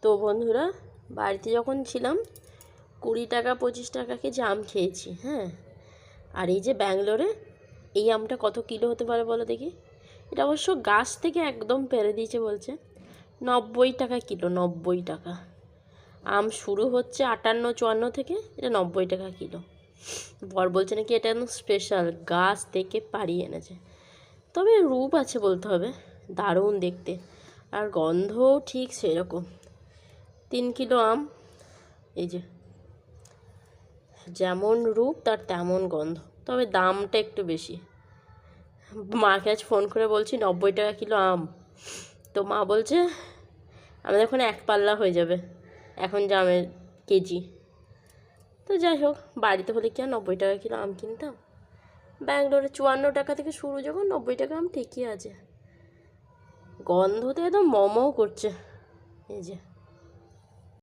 তো বন্ধুরা, বাড়িতে যখন ছিলাম 20 টাকা 25 টাকা কেজি আম খেয়েছি। হ্যাঁ, আর এই যে ব্যাঙ্গালোরে এই আমটা কত কিলো হতে পারে বলো দেখি। এটা অবশ্য গাছ থেকে একদম পেরে দিয়েছে, বলছে 90 টাকা কিলো। 90 টাকা। আম শুরু হচ্ছে 58-54 থেকে, এটা 90 টাকা কিলো। বর বলছে নাকি এটা একদম স্পেশাল, গাছ থেকে পাড়িয়ে এনেছে। তবে রূপ আছে বলতে হবে, দারুণ দেখতে, আর গন্ধও ঠিক সেরকম। 3 কিলো আম, এই যে যেমন রূপ তার তেমন গন্ধ, তবে দামটা একটু বেশি। মাকে আজ ফোন করে বলছি 90 টাকা কিলো আম, তো মা বলছে আমাদের এখন 1 পাল্লা হয়ে যাবে এখন যা আমের কেজি। তো যাই হোক, বাড়িতে হলে কি আর 90 টাকা কিলো আম কিনতাম। ব্যাঙ্গালোরে 54 টাকা থেকে শুরু, যখন 90 টাকা আম ঠিকই আছে। গন্ধতে একদম মমও করছে। এই যে